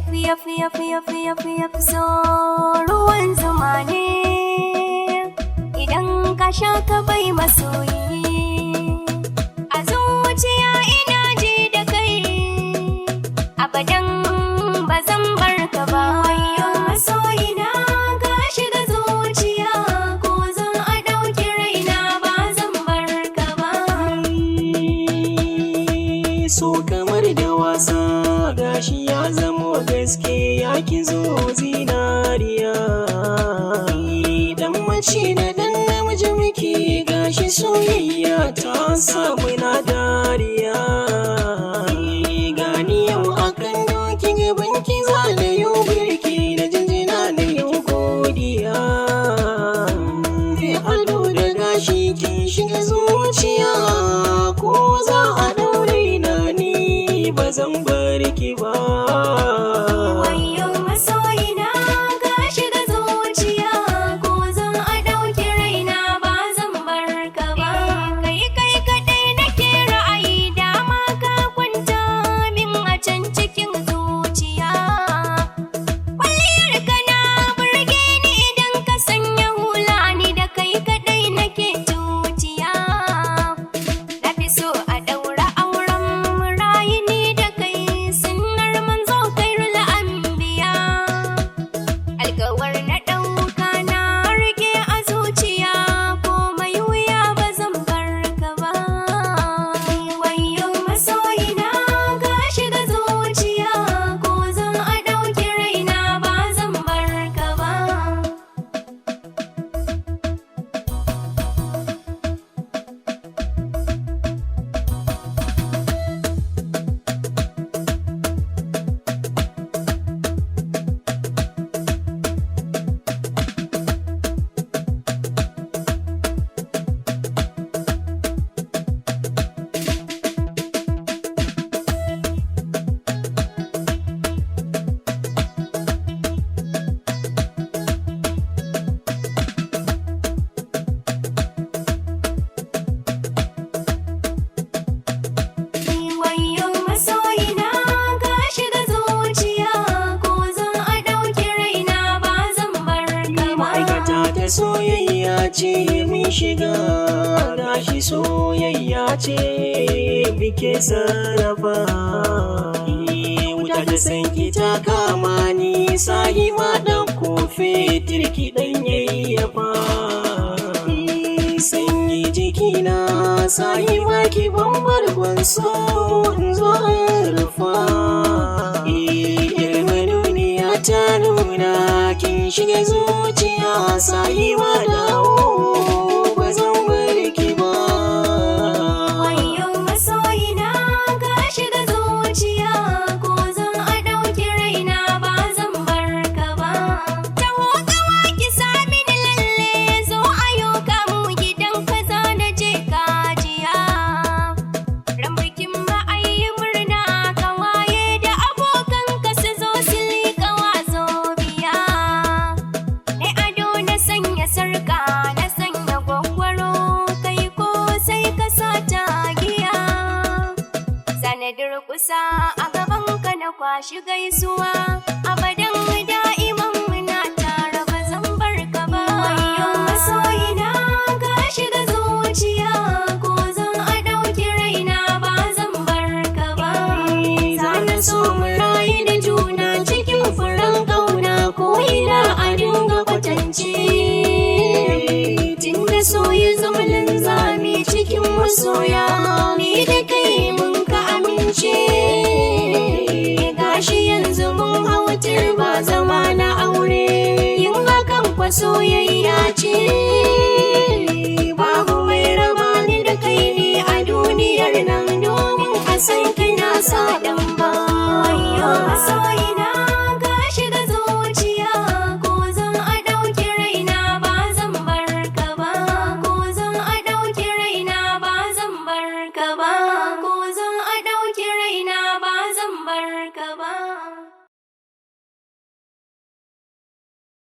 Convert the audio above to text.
Yafi so ruwan zuma ne idan ka sha ka bai masoyi. A zuciya ina ji da kai abadan ba zan bar ka ba. Wayo masoyina ka shiga zuciya ko za a ɗauki raina ba zan bar ka ba. So kamar da wasa gashi ya zamo gaske ya ki zo zinariya. Dan mace da dan namiji muke gashi soyayya ta samu na dariya. Gani yau akan doki gaban ki za da yau birki da jinjina da yau godiya. Ado da gashi kin shiga zuciya ko za a daure na ni ba zan bar ki ba. Wayo masoyina ka shiga zuciya ko za a ɗauki raina ba zan bar ka ba. Kai kaɗai nake ra'ayi dama ka kwanta min a can cikin zuciya. Kwalliyar ka na burge ni idan ka sanya hula ni da kai kaɗai nake zuciya. Na fi so a ɗaura auren mu rayu ni da kai sunnar manzo kairul anbiya. Alƙawar na ɗauka na rike a zuciya komai wuya ba zan bar ka ba. Wayo masoyina ka shiga zuciya ko za a ɗauki raina ba zan bar ka ba. Wayo masoyina ka shiga zuciya ko za a ɗauki raina ba zan bar ka ba. Ma'aikata ta soyayya ce mun shiga gashi soyayya ce muke sarrafa. Wuta ta sanki ta kama ni sahi ma ɗan kofe tirki ɗan yayyafa. Sanyi jikina sahi ma ki bambar ban so in zo in rufa. Duniya ta nuna kin shiga zuciya sahi ma dawo ba zan bar ki ba. Wayo masoyina ka shiga zuciya ko za a ɗauki raina ba zan bar ka ba. Taho kawa ki sami ni lalle zo ayo kamu gidan kaza na je kajiya. Ran bikin ma ayi murna kawaye da abokan ka su zo su liƙa wazo biya. Ne ado na sanya sarka na sanya gwaggwaro kai ko sai ka sa tagiya. Zana durƙusa a gaban ka na kwashi gaisuwa abadan da'iman muna tare ba zan bar ka ba. Wayo masoyina ka shiga zuciya ko za a ɗauki raina ba zan bar ka ba. Zana so mu rayu da juna cikin furen ƙauna ko ina a dinga kwatance. Tunda so ya zama linzami cikin masoya ni da kai mun ka amince. Gashi yanzu mun hautar ba zama na aure yin hakan kwa soyayya ce.